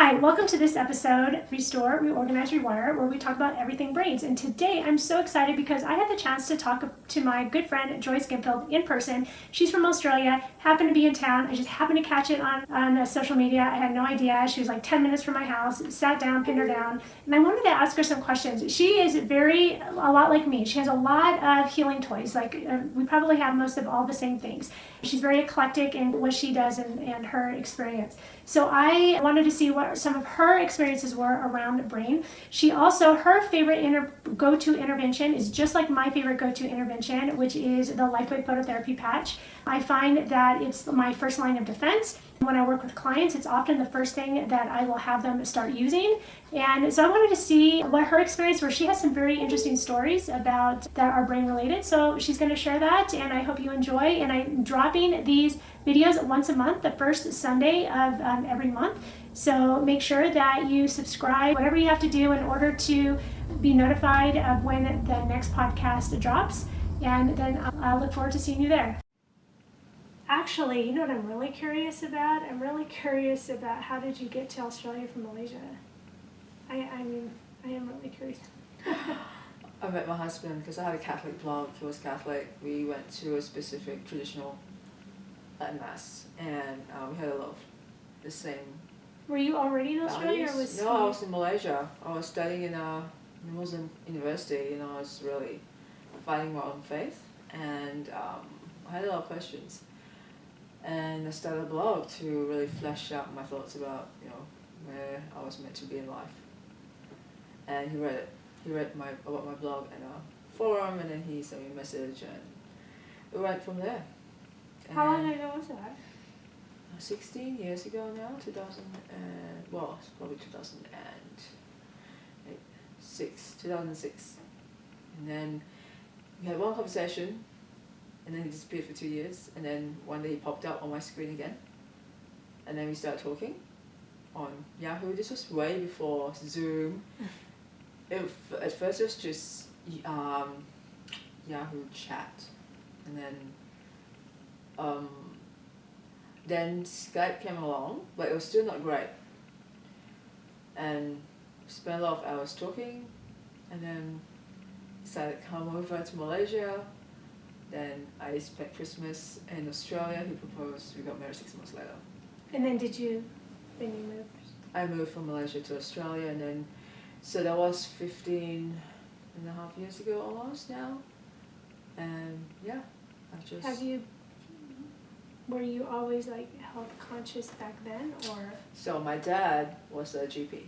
Hi, welcome to this episode, Restore, Reorganize, Rewire, where we talk about everything brains. And today I'm so excited because I had the chance to talk to my good friend Joyce Gimfil in person. She's from Australia, happened to be in town. I just happened to catch it on social media. I had no idea. She was like 10 minutes from my house, sat down, pinned her down, and I wanted to ask her some questions. She is a lot like me. She has a lot of healing toys. We probably have most of all the same things. She's very eclectic in what she does and her experience. So I wanted to see what some of her experiences were around brain. She also, her favorite go-to intervention is just like my favorite go-to intervention, which is the LifeWave phototherapy patch. I find that it's my first line of defense. When I work with clients, it's often the first thing that I will have them start using. And so I wanted to see what her experience was. She has some very interesting stories about that are brain related. So she's going to share that, and I hope you enjoy. And I'm dropping these videos once a month, the first Sunday of every month. So make sure that you subscribe, whatever you have to do in order to be notified of when the next podcast drops. And then I'll look forward to seeing you there. Actually, you know what I'm really curious about? I'm really curious about how did you get to Australia from Malaysia? I am really curious. I met my husband because I had a Catholic blog. He was Catholic. We went to a specific traditional mass, and we had a lot of the same. Were you already in Australia, or was No, I was in Malaysia. I was studying in a Muslim university, and I was really finding my own faith, and I had a lot of questions. And I started a blog to really flesh out my thoughts about, where I was meant to be in life. And he read it. He read about my blog in a forum, and then he sent me a message, and we went from there. How long ago was that? 16 years ago now, it's probably 2006. And then we had one conversation, and then he disappeared for 2 years, and then one day he popped up on my screen again, and then we started talking on Yahoo. This was way before Zoom. At first it was just Yahoo chat, and then Skype came along, but it was still not great, and we spent a lot of hours talking, and then decided to come over to Malaysia. Then I spent Christmas in Australia. He proposed. We got married 6 months later. And then you moved? I moved from Malaysia to Australia, and then, so that was 15 and a half years ago almost now. And yeah, were you always health conscious back then, or? So my dad was a GP,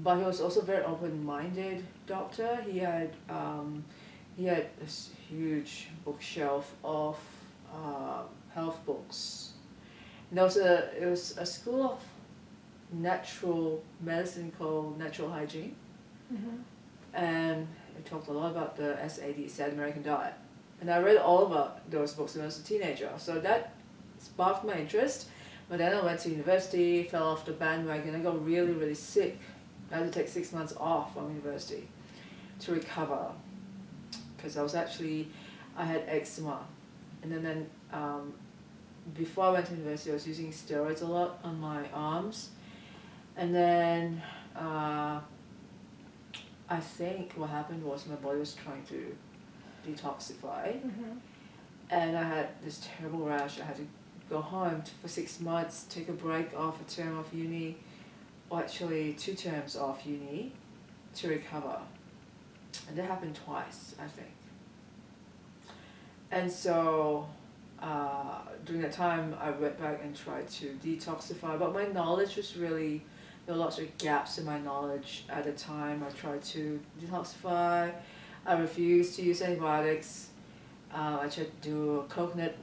but he was also a very open-minded doctor. He had this huge bookshelf of health books. And it was a school of natural medicine called Natural Hygiene. Mm-hmm. And it talked a lot about the SAD, South American diet. And I read all about those books when I was a teenager. So that sparked my interest. But then I went to university, fell off the bandwagon. I got really, really sick. I had to take 6 months off from university to recover. Because I had eczema. And then before I went to university, I was using steroids a lot on my arms. And then I think what happened was my body was trying to detoxify. Mm-hmm. And I had this terrible rash. I had to go home for 6 months, take a break off a term of uni, or actually 2 terms off uni to recover. And that happened twice, I think. And so during that time, I went back and tried to detoxify, but my knowledge was really, there were lots of gaps in my knowledge at the time. I tried to detoxify. I refused to use antibiotics. I tried to do a coconut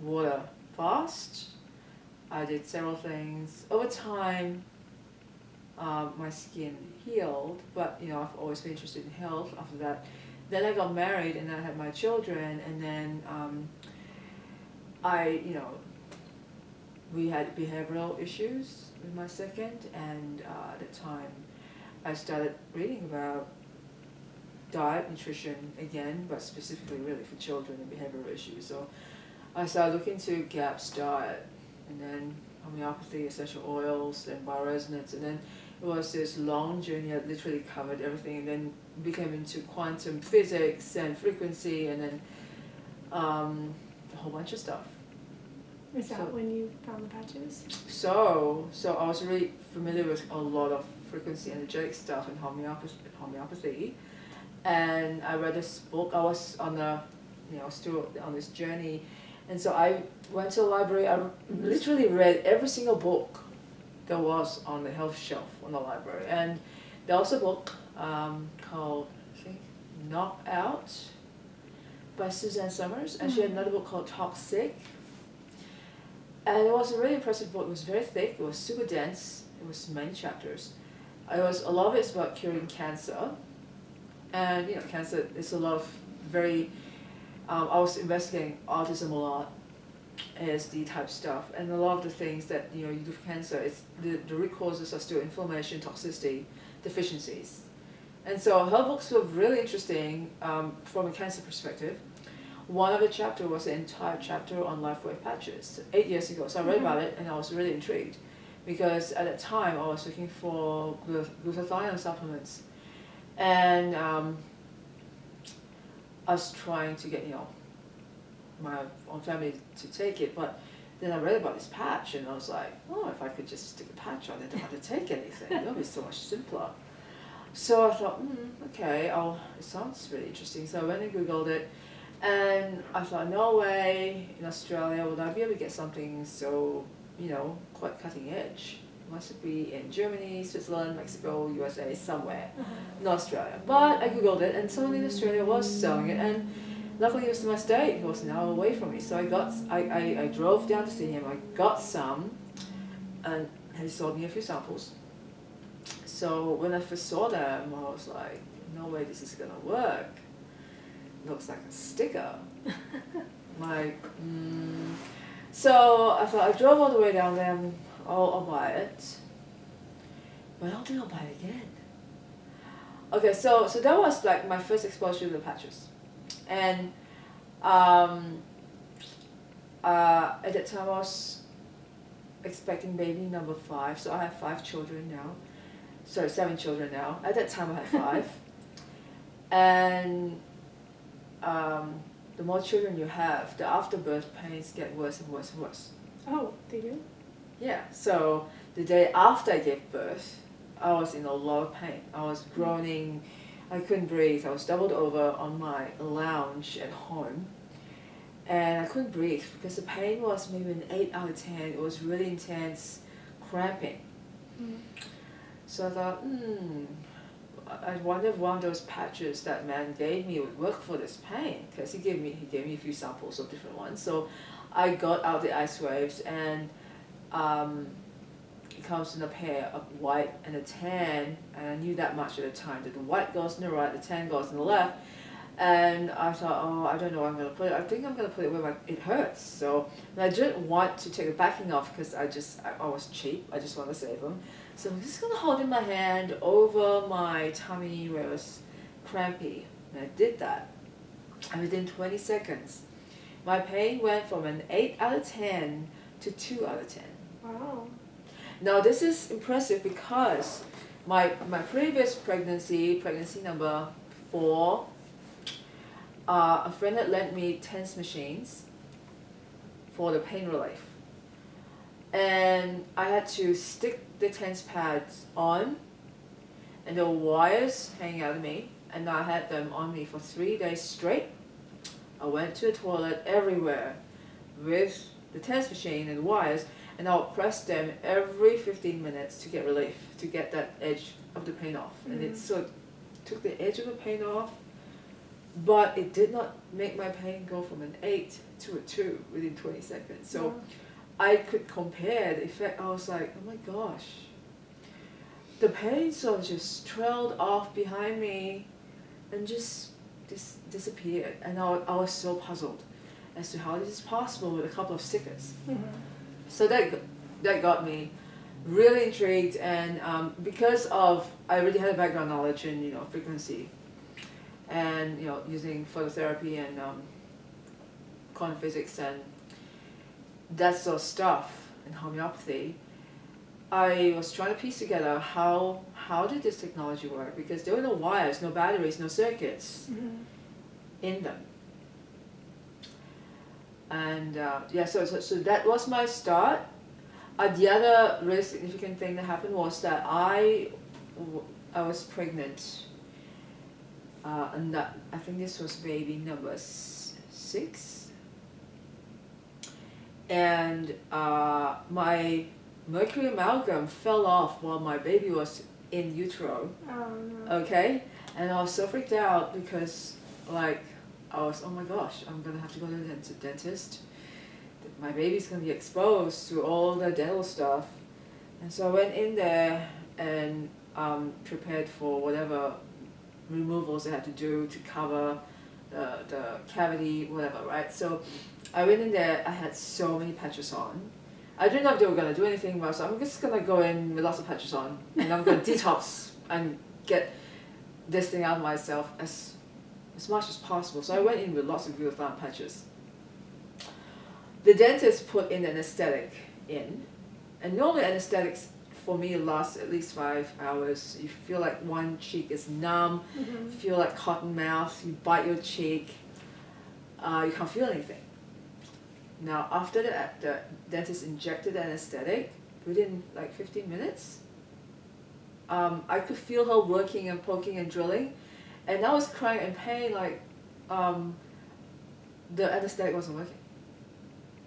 water fast. I did several things. Over time, my skin healed, but I've always been interested in health after that. Then I got married, and I had my children, and then we had behavioral issues with my second, and at the time I started reading about diet, nutrition again, but specifically really for children and behavioral issues. So I started looking into GAPS diet, and then homeopathy, essential oils, then bioresonance, and then it was this long journey. I literally covered everything, and then became into quantum physics and frequency, and then a whole bunch of stuff. Is that when you found the patches? So I was really familiar with a lot of frequency energetic stuff and homeopathy, and I read this book. I was on still on this journey, and so I went to the library. I literally read every single book there was on the health shelf on the library, and there was a book called, I think, Knocked Out by Suzanne Summers, and she had another book called Toxic. And it was a really impressive book. It was very thick, it was super dense, it was many chapters. A lot of it's about curing cancer. And cancer is a lot of very, I was investigating autism a lot, ASD type stuff, and a lot of the things that you do for cancer, it's the root causes are still inflammation, toxicity, deficiencies. And so her books were really interesting from a cancer perspective. One of the chapters was an entire chapter on LifeWave patches 8 years ago. So I read about it and I was really intrigued because at that time I was looking for glutathione supplements, and I was trying to get my own family to take it, but then I read about this patch and I was like, oh, if I could just stick a patch on it, I don't have to take anything. That would be so much simpler. So I thought, okay, it sounds really interesting. So I went and Googled it. And I thought, no way, in Australia would I be able to get something so, quite cutting edge. Must it be in Germany, Switzerland, Mexico, USA, somewhere, not Australia. But I Googled it, and suddenly Australia was selling it, and luckily it was to my state. It was an hour away from me. So I drove down to see him, I got some, and he sold me a few samples. So when I first saw them, I was like, no way this is gonna work. Looks like a sticker. So I thought I drove all the way down there and I'll buy it. But I don't think I'll buy it again. Okay, so that was like my first exposure to the patches. And at that time I was expecting baby number 5, so I have 5 children now. Sorry, 7 children now. At that time I had 5. And the more children you have, the afterbirth pains get worse and worse and worse. Oh, they do? Yeah, so the day after I gave birth, I was in a lot of pain. I was groaning, I couldn't breathe, I was doubled over on my lounge at home, and I couldn't breathe because the pain was maybe an 8 out of 10. It was really intense, cramping. So I thought, I wonder if one of those patches that man gave me would work for this pain, because he gave me a few samples of different ones. So I got out the ice waves, and it comes in a pair of white and a tan, and I knew that much at the time, that the white goes on the right, the tan goes on the left. And I thought, oh, I don't know where I'm going to put it. I think I'm going to put it where it hurts. So, and I didn't want to take the backing off because I was cheap. I just want to save them. So I'm just going to hold in my hand over my tummy where it was crampy. And I did that. And within 20 seconds, my pain went from an 8 out of 10 to 2 out of 10. Wow. Now this is impressive because my previous pregnancy number 4, a friend had lent me TENS machines for the pain relief. And I had to stick the TENS pads on, and there were wires hanging out of me, and I had them on me for 3 days straight. I went to the toilet everywhere with the TENS machine and wires, and I would press them every 15 minutes to get relief, to get that edge of the pain off. And it sort of took the edge of the pain off, but it did not make my pain go from an 8 to a 2 within 20 seconds. So I could compare the effect. I was like, oh my gosh. The pain sort of just trailed off behind me and just disappeared. And I was so puzzled as to how this is possible with a couple of stickers. So that got me really intrigued, and because of I already had a background knowledge in frequency, and using phototherapy and quantum physics and that sort of stuff. in homeopathy, I was trying to piece together how did this technology work, because there were no wires, no batteries, no circuits in them. And so that was my start. The other really significant thing that happened was that I was pregnant, and that, I think this was baby number 6, and my mercury amalgam fell off while my baby was in utero. Oh, no. Okay, and I was so freaked out because, like, I was, oh my gosh, I'm gonna have to go to the dentist. My baby's gonna be exposed to all the dental stuff. And so I went in there and prepared for whatever removals I had to do to cover the cavity, whatever, right? So I went in there, I had so many patches on. I didn't know if they were gonna do anything, but so I'm just gonna go in with lots of patches on, and I'm gonna detox and get this thing out of myself as much as possible. So I went in with lots of glutathione patches. The dentist put in an anesthetic in, and normally anesthetics for me lasts at least 5 hours. You feel like one cheek is numb, you feel like cotton mouth, you bite your cheek, you can't feel anything. Now after the dentist injected the anesthetic, within like 15 minutes, I could feel her working and poking and drilling, and I was crying in pain, like the anesthetic wasn't working.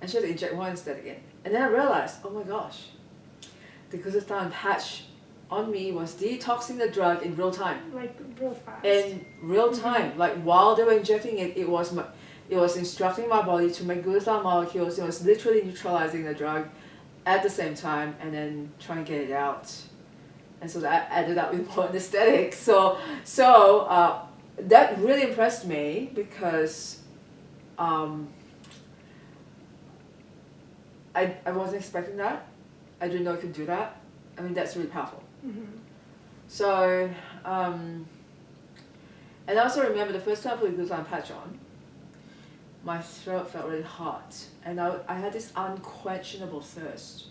And she had to inject more anesthetic in. And then I realized, oh my gosh, the glutathione patch on me was detoxing the drug in real time. Like real fast. In real time, like while they were injecting it, it was instructing my body to make glutathione molecules. It was literally neutralizing the drug at the same time, and then trying to get it out. And so that added up with more anesthetic. So that really impressed me because I wasn't expecting that. I didn't know I could do that. I mean, that's really powerful. So, and I also remember the first time I put a glutathione patch on, my throat felt really hot, and I had this unquenchable thirst,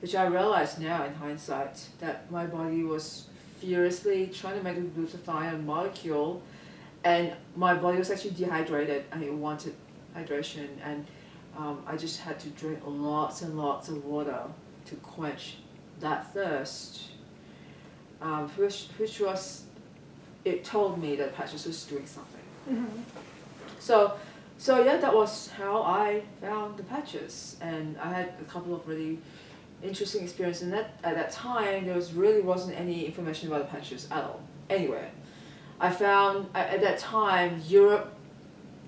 which I realized now in hindsight that my body was furiously trying to make a glutathione molecule, and my body was actually dehydrated and it wanted hydration, and I just had to drink lots and lots of water to quench that thirst, which was, it told me that patches was doing something. So yeah, that was how I found the patches, and I had a couple of really interesting experiences. And at that time, there wasn't any information about the patches at all, anywhere. I found at that time Europe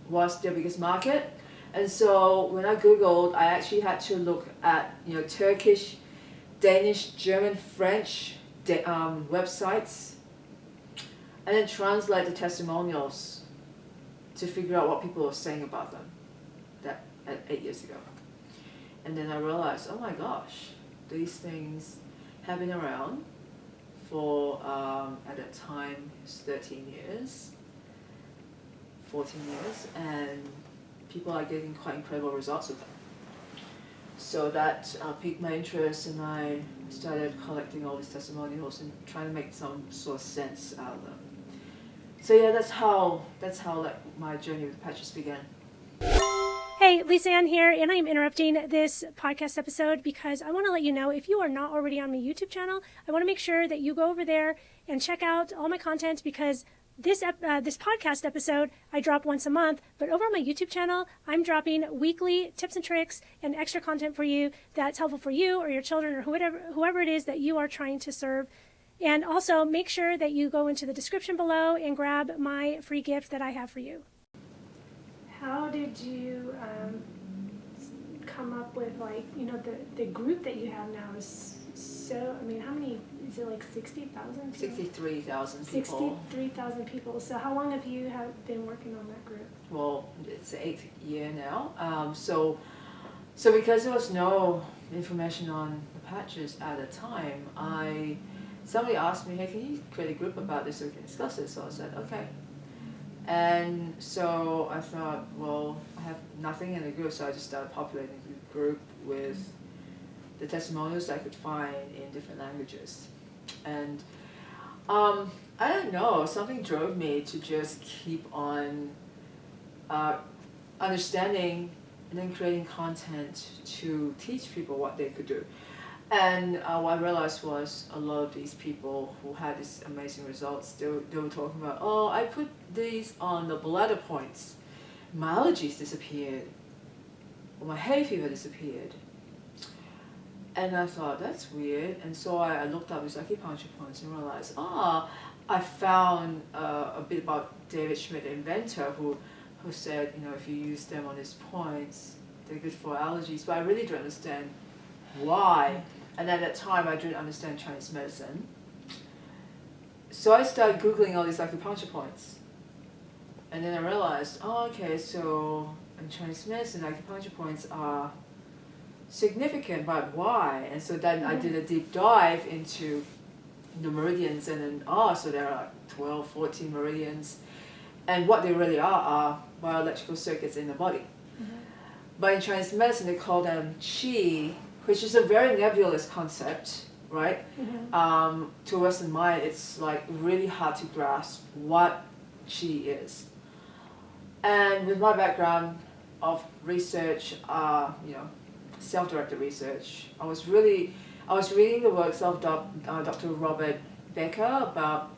was their biggest market, and so when I Googled, I actually had to look at Turkish, Danish, German, French websites, and then translate the testimonials to figure out what people were saying about them 8 years ago. And then I realized, oh my gosh, these things have been around for, at that time, it was 13 years, 14 years, and people are getting quite incredible results with them. So that piqued my interest, and I started collecting all these testimonials and trying to make some sort of sense out of them. So yeah, that's how like my journey with patches began. Hey, Lisa Ann here, and I am interrupting this podcast episode because I want to let you know, if you are not already on my YouTube channel, I want to make sure that you go over there and check out all my content, because this podcast episode I drop once a month, but over on my YouTube channel, I'm dropping weekly tips and tricks and extra content for you that's helpful for you or your children or whoever it is that you are trying to serve. And also make sure that you go into the description below and grab my free gift that I have for you. How did you come up with, like, the group that you have now is so, I mean, how many, is it like 60,000? 63,000 people. 63,000 people. So how long have you been working on that group? Well, it's the 8th year now. So because there was no information on the patches at the time, somebody asked me, hey, can you create a group about this so we can discuss it? So I said, okay. And so I thought, well, I have nothing in the group, so I just started populating the group with the testimonials I could find in different languages. And I don't know, something drove me to just keep on understanding and then creating content to teach people what they could do. And what I realized was a lot of these people who had these amazing results, they were talking about, oh, I put these on the bladder points, my allergies disappeared, or my hay fever disappeared. And I thought, that's weird. And so I looked up these acupuncture points and realized, I found a bit about David Schmidt, the inventor, who said, if you use them on these points, they're good for allergies. But I really didn't understand why. And at that time, I didn't understand Chinese medicine. So I started Googling all these acupuncture points. And then I realized, okay, so in Chinese medicine, acupuncture points are significant, but why? And so then I did a deep dive into the meridians, and then, so there are like 12, 14 meridians. And what they really are bioelectrical circuits in the body. Mm-hmm. But in Chinese medicine, they call them qi, which is a very nebulous concept, right? Mm-hmm. To Western mind, it's like really hard to grasp what qi is. And with my background of research, self-directed research, I was reading the works of Dr. Robert Becker about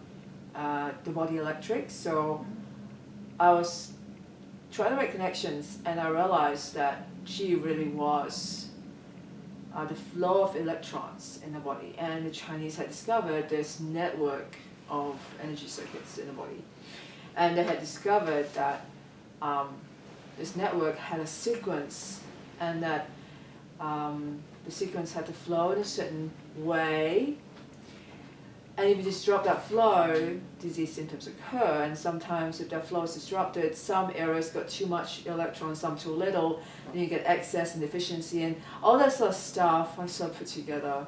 the body electrics. So I was trying to make connections, and I realized that qi really was the flow of electrons in the body. And the Chinese had discovered this network of energy circuits in the body. And they had discovered that this network had a sequence, and that the sequence had to flow in a certain way. And if you disrupt that flow, disease symptoms occur. And sometimes if that flow is disrupted, some areas got too much electrons, some too little, then you get excess and deficiency, and all that sort of stuff I sort of put together.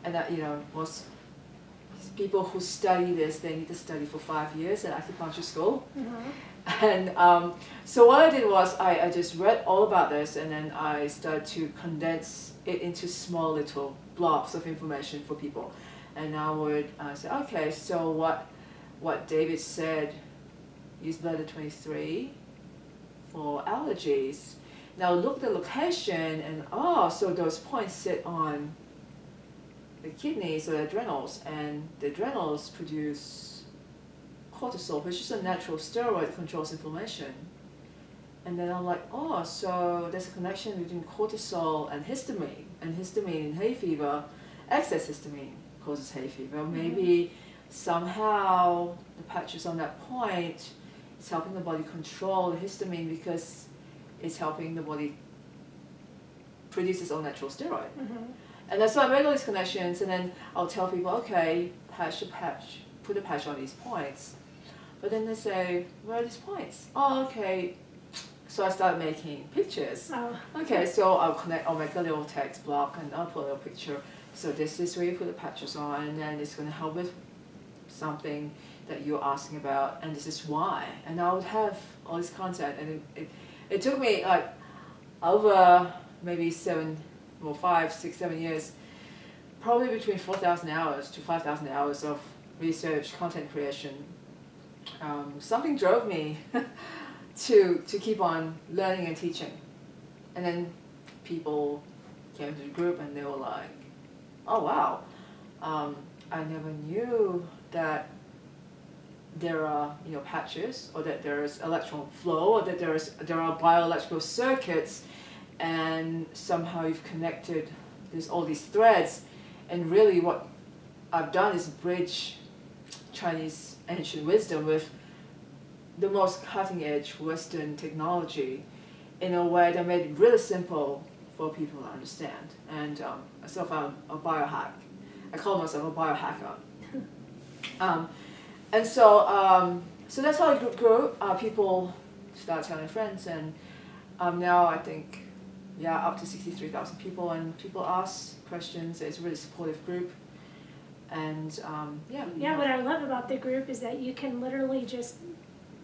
And that, was people who study this, they need to study for 5 years at acupuncture school. Mm-hmm. And so what I did was I just read all about this, and then I started to condense it into small little blocks of information for people. And I would say, okay, so what David said, use bladder 23 for allergies. Now look at the location, and so those points sit on the kidneys or the adrenals, and the adrenals produce cortisol, which is a natural steroid that controls inflammation. And then I'm like, so there's a connection between cortisol and histamine in hay fever, excess histamine causes hay fever. Maybe somehow the patches on that point is helping the body control the histamine because it's helping the body produce its own natural steroid. Mm-hmm. And that's why I made all these connections, and then I'll tell people, okay, put a patch on these points. But then they say, where are these points? Okay. So I started making pictures. Oh. Okay, so I'll make a little text block, and I'll put a little picture. So this is where you put the patches on, and then it's going to help with something that you're asking about, and this is why. And I would have all this content, and it took me like over maybe 5, 6, 7 years, probably between 4,000 hours to 5,000 hours of research, content creation. Something drove me to keep on learning and teaching. And then people came to the group, and they were like, oh wow, I never knew that there are patches, or that there is electron flow, or that there are bioelectrical circuits, and somehow you've connected all these threads. And really what I've done is bridge Chinese ancient wisdom with the most cutting edge Western technology in a way that made it really simple for people to understand. And myself, I'm a biohack. I call myself a biohacker. And so that's how it grew. People started telling friends, and now I think, up to 63,000 people, and people ask questions. It's a really supportive group. And what I love about the group is that you can literally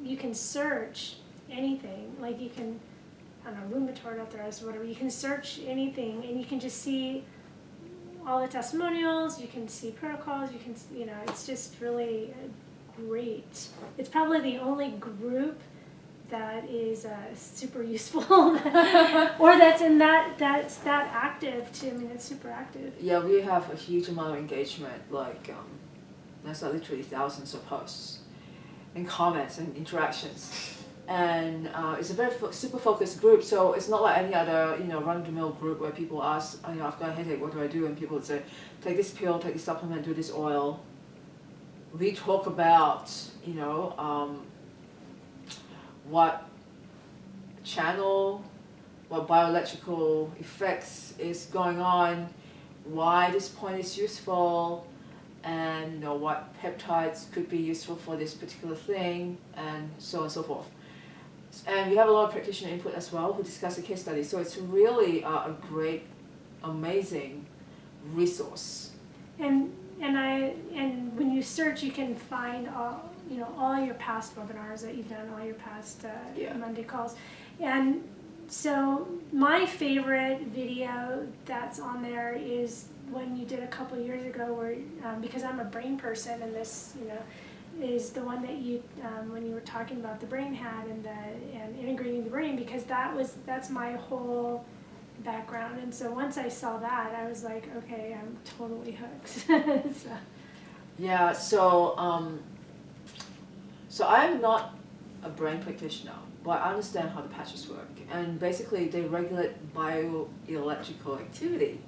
you can search anything. Like you can, I don't know, rheumatoid arthritis or whatever. You can search anything, and you can just see all the testimonials, you can see protocols, you can, it's just really great. It's probably the only group that is super useful or that's that active too. I mean, it's super active. Yeah, we have a huge amount of engagement, like there's literally thousands of posts and comments and interactions. And it's a very super focused group, so it's not like any other run-of-the-mill group where people ask, I've got a headache, what do I do? And people would say, take this pill, take this supplement, do this oil. We talk about what channel, what bioelectrical effects is going on, why this point is useful, and what peptides could be useful for this particular thing, and so on and so forth. And we have a lot of practitioner input as well who discuss the case study. So it's really a great, amazing resource. And when you search, you can find all your past webinars that you've done, all your past Monday calls. And so my favorite video that's on there is one you did a couple years ago where, because I'm a brain person, and this, is the one that you, when you were talking about the brain hat and integrating the brain, because that's my whole background. And so once I saw that, I was like, okay, I'm totally hooked. So. Yeah, so I'm not a brain practitioner, but I understand how the patches work. And basically they regulate bioelectrical activity.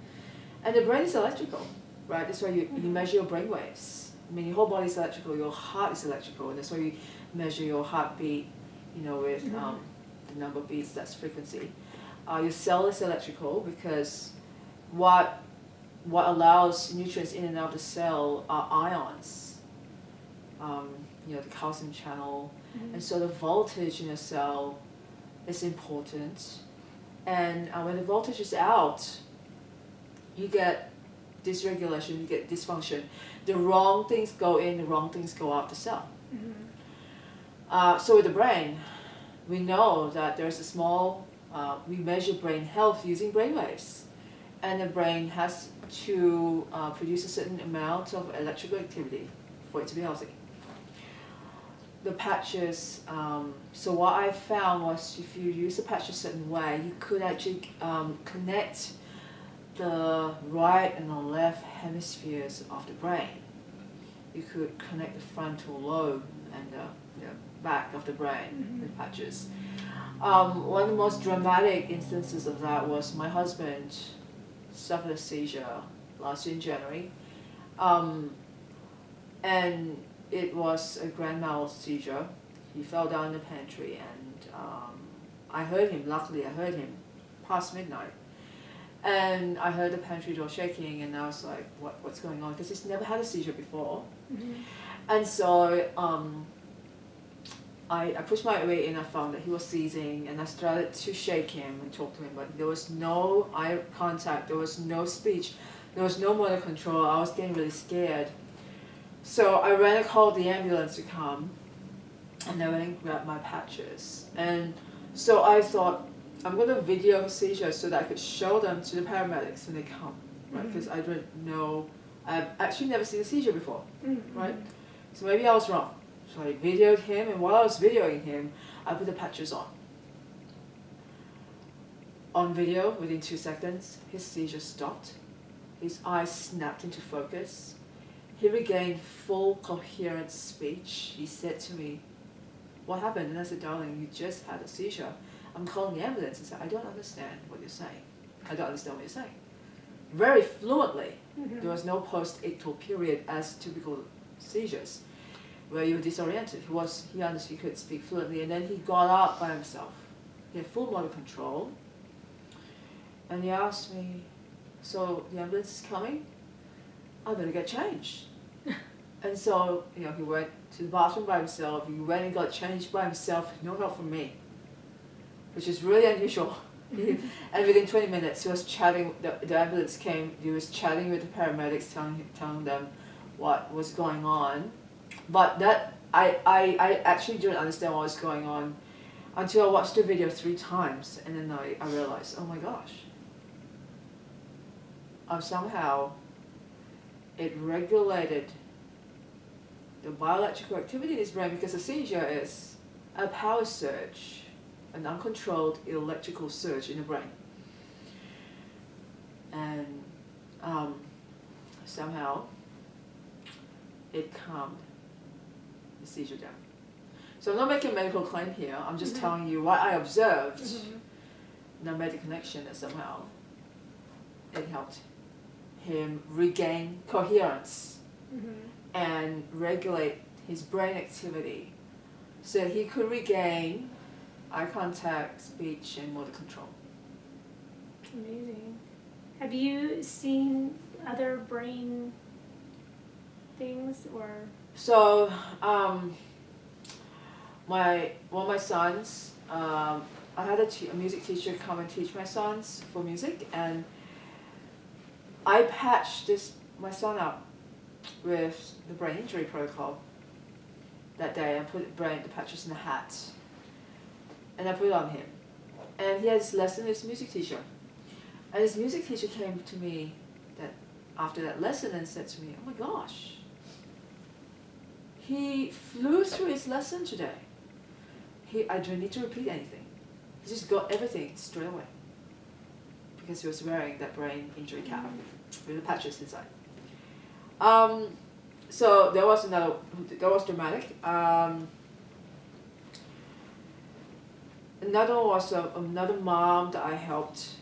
And the brain is electrical, right? That's why you measure your brain waves. I mean, your whole body is electrical, your heart is electrical, and that's why you measure your heartbeat, with the number of beats, that's frequency. Your cell is electrical because what allows nutrients in and out of the cell are ions, the calcium channel, and so the voltage in a cell is important. And when the voltage is out, you get dysregulation, you get dysfunction. The wrong things go in, the wrong things go out the cell. So with the brain, we know that there's a small, we measure brain health using brain waves. And the brain has to produce a certain amount of electrical activity for it to be healthy. The patches, so what I found was if you use the patch a certain way, you could actually connect the right and the left hemispheres of the brain. You could connect the frontal lobe and the back of the brain with patches. One of the most dramatic instances of that was my husband suffered a seizure last year in January. And it was a grand mal seizure. He fell down in the pantry, and I heard him, luckily I heard him past midnight. And I heard the pantry door shaking, and I was like, what's going on? Because he's never had a seizure before. And so I pushed my way in, I found that he was seizing, and I started to shake him and talk to him, but there was no eye contact, there was no speech, there was no motor control. I was getting really scared. So I ran and called the ambulance to come, and I went and grabbed my patches. And so I thought, I'm going to video seizures so that I could show them to the paramedics when they come, right? Because I don't know, I've actually never seen a seizure before, right? So maybe I was wrong. So I videoed him, and while I was videoing him, I put the patches on. On video, within 2 seconds, his seizure stopped. His eyes snapped into focus. He regained full coherent speech. He said to me, "What happened?" And I said, "Darling, you just had a seizure. I'm calling the ambulance." He said, "I don't understand what you're saying. I don't understand what you're saying." Very fluently. There was no post-ictal period as typical seizures, where you were disoriented. He could speak fluently, and then he got up by himself. He had full motor control. And he asked me, "So the ambulance is coming? I better get changed." And so, he went to the bathroom by himself. He went and got changed by himself, no help from me, which is really unusual. And within 20 minutes, he was chatting. The ambulance came. He was chatting with the paramedics, telling them what was going on. But that I actually didn't understand what was going on until I watched the video 3 times, and then I realized, oh my gosh, I'm somehow it regulated the bioelectrical activity in his brain, because a seizure is a power surge, an uncontrolled electrical surge in the brain. And somehow it calmed the seizure down. So I'm not making a medical claim here, I'm just telling you what I observed. And I made a connection that somehow it helped him regain coherence and regulate his brain activity so he could regain eye contact, speech, and motor control. Amazing. Have you seen other brain things or? So, one of my sons, I had a music teacher come and teach my sons for music, and I patched my son up with the brain injury protocol that day. I put the patches in a hat, and I put it on him. And he had his lesson with his music teacher. And his music teacher came to me after that lesson and said to me, "Oh my gosh, he flew through his lesson today. I don't need to repeat anything. He just got everything straight away." Because he was wearing that brain injury cap with the patches inside. So that was dramatic. Another was another mom that I helped.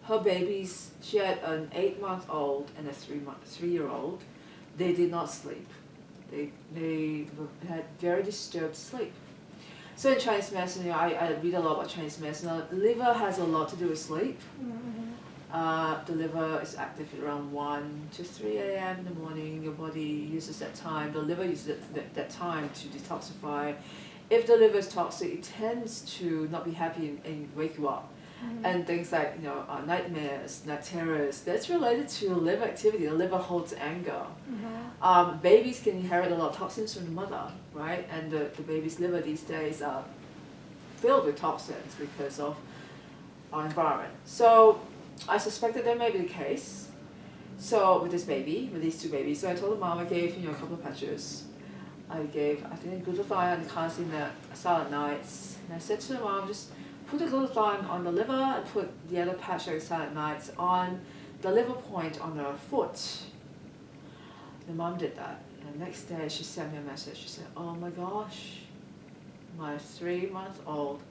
Her babies, she had an 8-month-old and a 3-year-old. They did not sleep. They had very disturbed sleep. So in Chinese medicine, I read a lot about Chinese medicine. The liver has a lot to do with sleep. The liver is active around 1 to 3 a.m. in the morning. Your body uses that time. The liver uses that time to detoxify. If the liver is toxic, it tends to not be happy and wake you up. And things like nightmares, night terrors, that's related to liver activity. The liver holds anger. Babies can inherit a lot of toxins from the mother, right? And the baby's liver these days are filled with toxins because of our environment. So I suspected that may be the case. So with these two babies, so I told the mom I gave a couple of patches. I think glutathione and carnosine silent nights. And I said to the mom, just put the glutathione on the liver and put the other patch of silent nights on the liver point on her foot. The mom did that. And the next day she sent me a message. She said, "Oh my gosh, my 8-month-old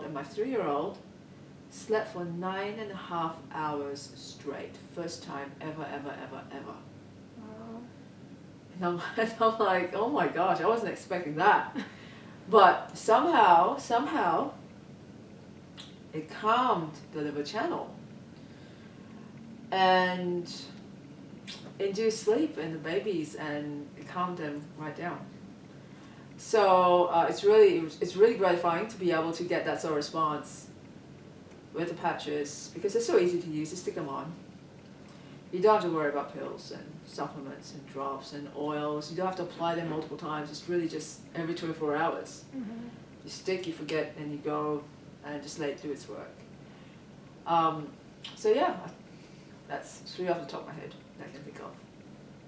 and my 3-year-old slept for 9.5 hours straight. First time ever. And I'm like, oh my gosh, I wasn't expecting that. But somehow, it calmed the liver channel and induced sleep in the babies, and it calmed them right down. So it's really gratifying to be able to get that sort of response with the patches, because they're so easy to use. You stick them on. You don't have to worry about pills and supplements and drops and oils. You don't have to apply them multiple times. It's really just every 24 hours. You stick, you forget, and you go and just let it do its work. So yeah, that's 3 off the top of my head that I can think of.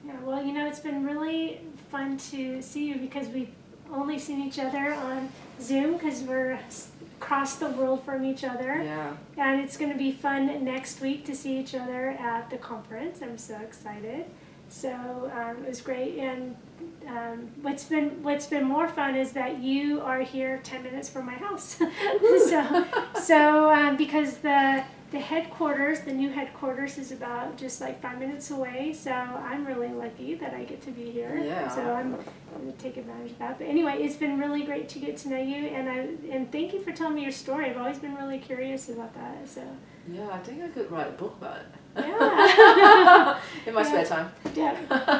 Yeah, well, it's been really fun to see you, because we've only seen each other on Zoom because we're across the world from each other. Yeah. And it's going to be fun next week to see each other at the conference. I'm so excited. So it was great. And what's been more fun is that you are here 10 minutes from my house. so because the headquarters, the new headquarters, is about just like 5 minutes away. So I'm really lucky that I get to be here. Yeah. So I'm going to take advantage of that. But anyway, it's been really great to get to know you, and thank you for telling me your story. I've always been really curious about that. So. Yeah, I think I could write a book about it. Yeah. In my spare time. Yeah.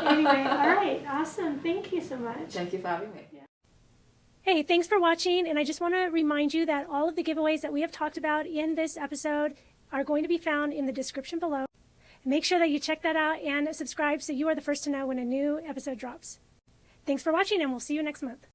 Anyway, all right, awesome. Thank you so much. Thank you for having me. Yeah. Hey, thanks for watching, and I just want to remind you that all of the giveaways that we have talked about in this episode are going to be found in the description below. Make sure that you check that out and subscribe so you are the first to know when a new episode drops. Thanks for watching, and we'll see you next month.